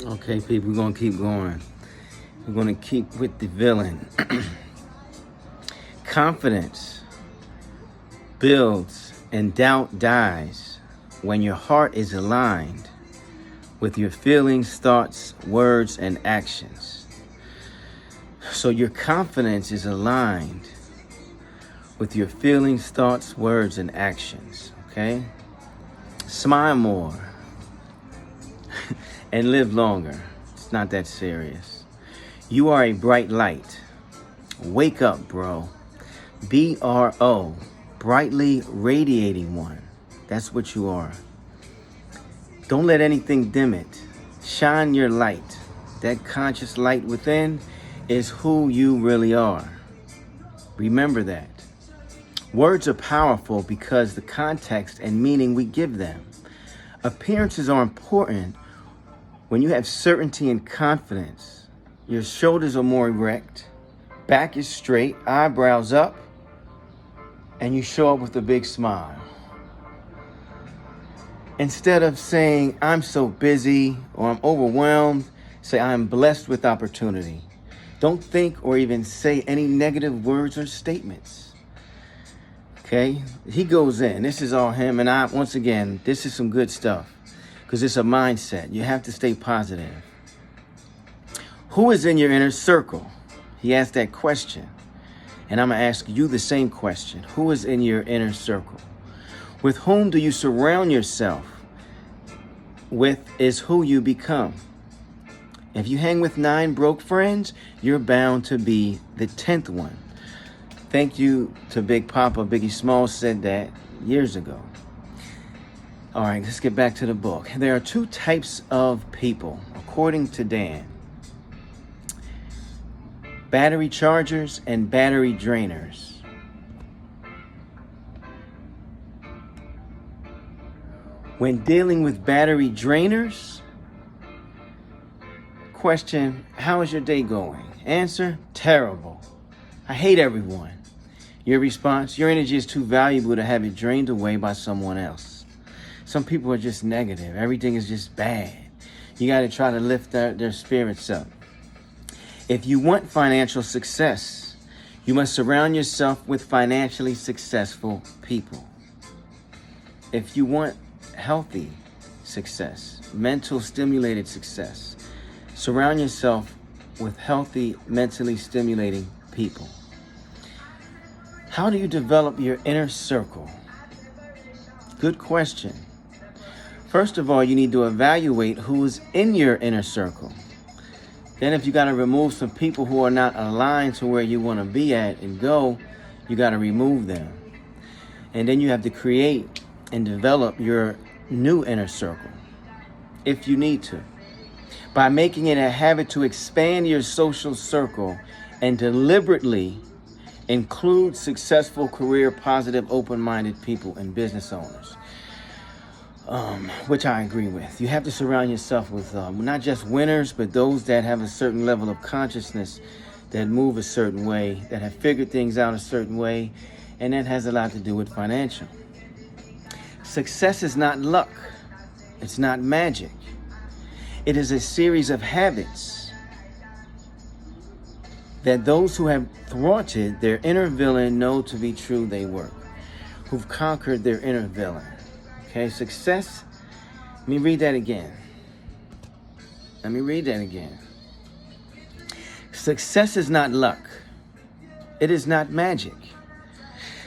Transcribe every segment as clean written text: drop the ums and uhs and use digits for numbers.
Okay, people, we're going to keep going. We're going to keep with the villain. Confidence builds and doubt dies when your heart is aligned with your feelings, thoughts, words, and actions. So your confidence is aligned with your feelings, thoughts, words, and actions, okay? Smile more and live longer. It's not that serious. You are a bright light. Wake up, bro. B.R.O, brightly radiating one. That's what you are. Don't let anything dim it. Shine your light. That conscious light within is who you really are. Remember that. Words are powerful because the context and meaning we give them. Appearances are important when you have certainty and confidence. Your shoulders are more erect, back is straight, eyebrows up, and you show up with a big smile. Instead of saying, I'm so busy or I'm overwhelmed, say, I'm blessed with opportunity. Don't think or even say any negative words or statements. Okay? He goes in. This is all him. And once again, this is some good stuff because it's a mindset. You have to stay positive. Who is in your inner circle? He asked that question. And I'm going to ask you the same question. Who is in your inner circle? With whom do you surround yourself? With is who you become. If you hang with 9 broke friends, you're bound to be the 10th one. Thank you to Big Papa. Biggie Smalls said that years ago. All right, let's get back to the book. There are 2 types of people, according to Dan. Battery chargers and battery drainers. When dealing with battery drainers, question, how is your day going? Answer, terrible. I hate everyone. Your response, your energy is too valuable to have it drained away by someone else. Some people are just negative. Everything is just bad. You got to try to lift their spirits up. If you want financial success, you must surround yourself with financially successful people. If you want healthy success, mental stimulated success, surround yourself with healthy, mentally stimulating people. How do you develop your inner circle? Good question. First of all, you need to evaluate who is in your inner circle. Then if you got to remove some people who are not aligned to where you want to be at and go, you got to remove them. And then you have to create and develop your new inner circle, if you need to, by making it a habit to expand your social circle and deliberately include successful, career, positive, open-minded people and business owners, which I agree with. You have to surround yourself with not just winners, but those that have a certain level of consciousness, that move a certain way, that have figured things out a certain way, and that has a lot to do with financial. Success is not luck. It's not magic. It is a series of habits that those who have thwarted their inner villain know to be true they work, who've conquered their inner villain. Okay, success, let me read that again. Success is not luck. It is not magic.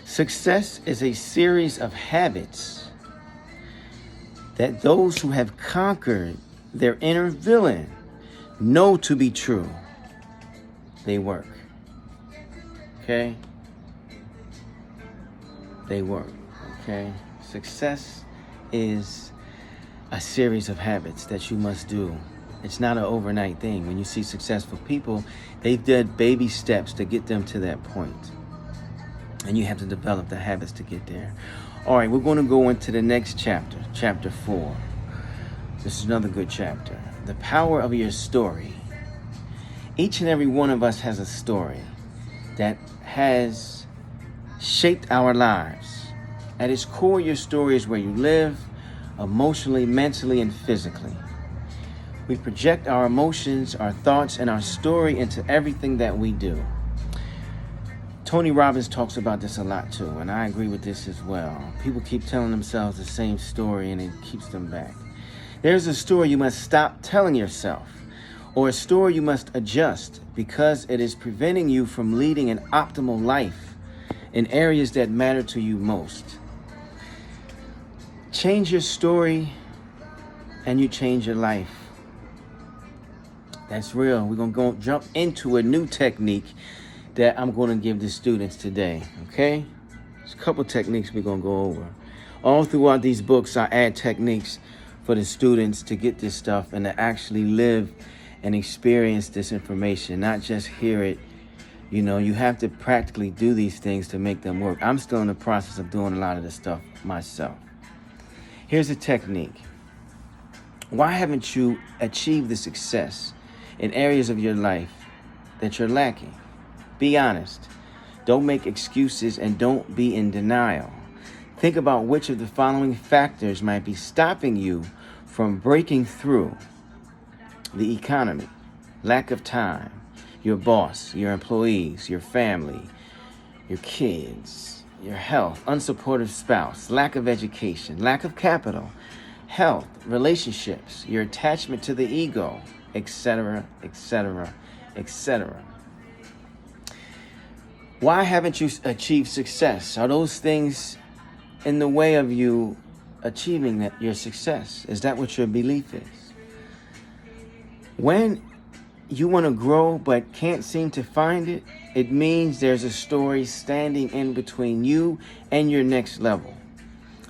Success is a series of habits that those who have conquered their inner villain know to be true. They work. Okay? They work. Okay? Success is a series of habits that you must do. It's not an overnight thing. When you see successful people, they've done baby steps to get them to that point. And you have to develop the habits to get there. All right, we're going to go into the next chapter, chapter 4. This is another good chapter. The power of your story. Each and every one of us has a story that has shaped our lives. At its core, your story is where you live, emotionally, mentally, and physically. We project our emotions, our thoughts, and our story into everything that we do. Tony Robbins talks about this a lot too, and I agree with this as well. People keep telling themselves the same story and it keeps them back. There's a story you must stop telling yourself, or a story you must adjust because it is preventing you from leading an optimal life in areas that matter to you most. Change your story and you change your life. That's real. We're going to go jump into a new technique that I'm going to give the students today, okay? There's a couple techniques we're going to go over. All throughout these books, I add techniques for the students to get this stuff and to actually live and experience this information, not just hear it. You know, you have to practically do these things to make them work. I'm still in the process of doing a lot of this stuff myself. Here's a technique. Why haven't you achieved the success in areas of your life that you're lacking? Be honest. Don't make excuses and don't be in denial. Think about which of the following factors might be stopping you from breaking through: the economy, lack of time, your boss, your employees, your family, your kids, your health, unsupportive spouse, lack of education, lack of capital, health, relationships, your attachment to the ego, etc., etc., etc. Why haven't you achieved success? Are those things in the way of you achieving your success? Is that what your belief is? When you want to grow but can't seem to find it, it means there's a story standing in between you and your next level.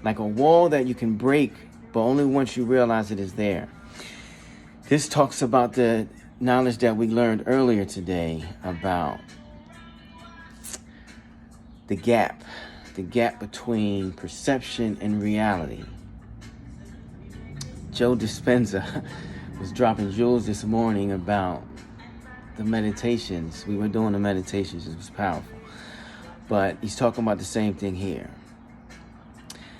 Like a wall that you can break, but only once you realize it is there. This talks about the knowledge that we learned earlier today about the gap between perception and reality. Joe Dispenza was dropping jewels this morning about the meditations. We were doing the meditations. It was powerful. But he's talking about the same thing here.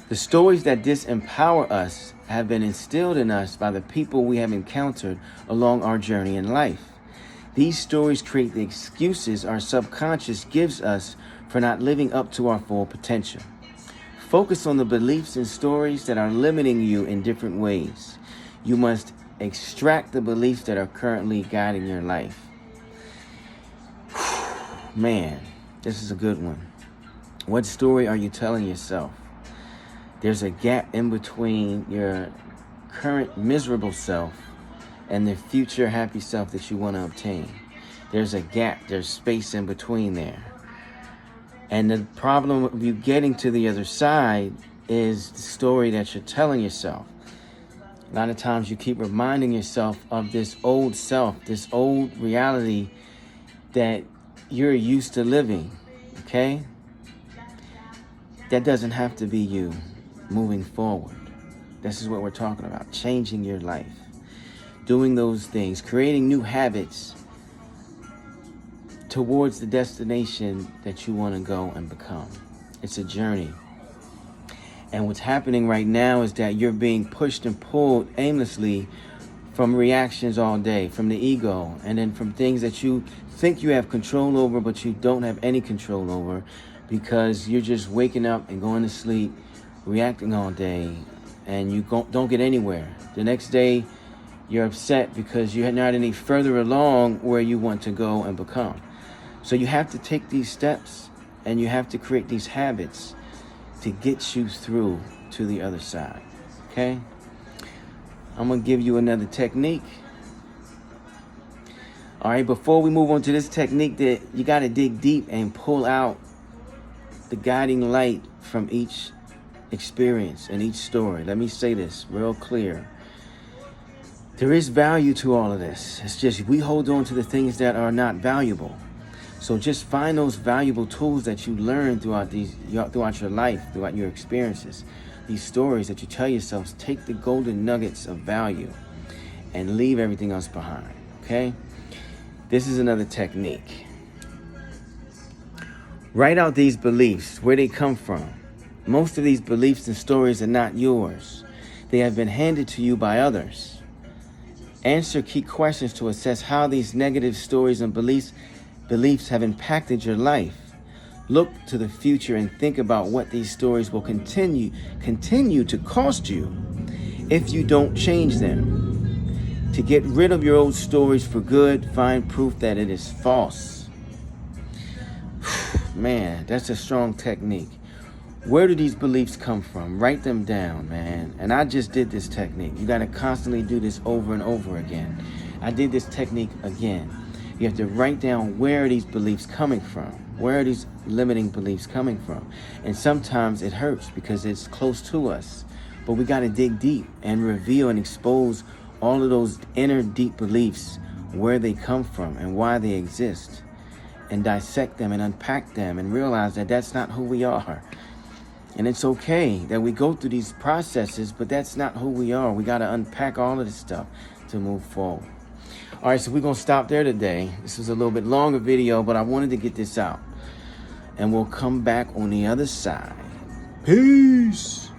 The stories that disempower us have been instilled in us by the people we have encountered along our journey in life. These stories create the excuses our subconscious gives us for not living up to our full potential. Focus on the beliefs and stories that are limiting you in different ways. You must extract the beliefs that are currently guiding your life. Man, this is a good one. What story are you telling yourself? There's a gap in between your current miserable self and the future happy self that you want to obtain. There's a gap, there's space in between there. And the problem of you getting to the other side is the story that you're telling yourself. A lot of times you keep reminding yourself of this old self, this old reality that you're used to living, okay? That doesn't have to be you moving forward. This is what we're talking about, changing your life, doing those things, creating new habits towards the destination that you want to go and become. It's a journey. And what's happening right now is that you're being pushed and pulled aimlessly from reactions all day, from the ego, and then from things that you think you have control over, but you don't have any control over because you're just waking up and going to sleep, reacting all day, and you don't get anywhere. The next day, you're upset because you're not any further along where you want to go and become. So you have to take these steps and you have to create these habits to get you through to the other side, okay? I'm going to give you another technique. All right, before we move on to this technique, that you got to dig deep and pull out the guiding light from each experience and each story. Let me say this real clear. There is value to all of this. It's just we hold on to the things that are not valuable. So just find those valuable tools that you learn throughout your life, throughout your experiences. These stories that you tell yourselves, take the golden nuggets of value and leave everything else behind, okay? This is another technique. Write out these beliefs, where they come from. Most of these beliefs and stories are not yours. They have been handed to you by others. Answer key questions to assess how these negative stories and beliefs have impacted your life. Look to the future and think about what these stories will continue to cost you if you don't change them. To get rid of your old stories for good, find proof that it is false. Man, that's a strong technique. Where do these beliefs come from? Write them down, man. And I just did this technique. You got to constantly do this over and over again. I did this technique again. You have to write down where are these beliefs coming from? Where are these limiting beliefs coming from? And sometimes it hurts because it's close to us. But we got to dig deep and reveal and expose all of those inner deep beliefs, where they come from and why they exist, and dissect them and unpack them and realize that that's not who we are. And it's okay that we go through these processes, but that's not who we are. We got to unpack all of this stuff to move forward. All right, so we're going to stop there today. This was a little bit longer video, but I wanted to get this out. And we'll come back on the other side. Peace.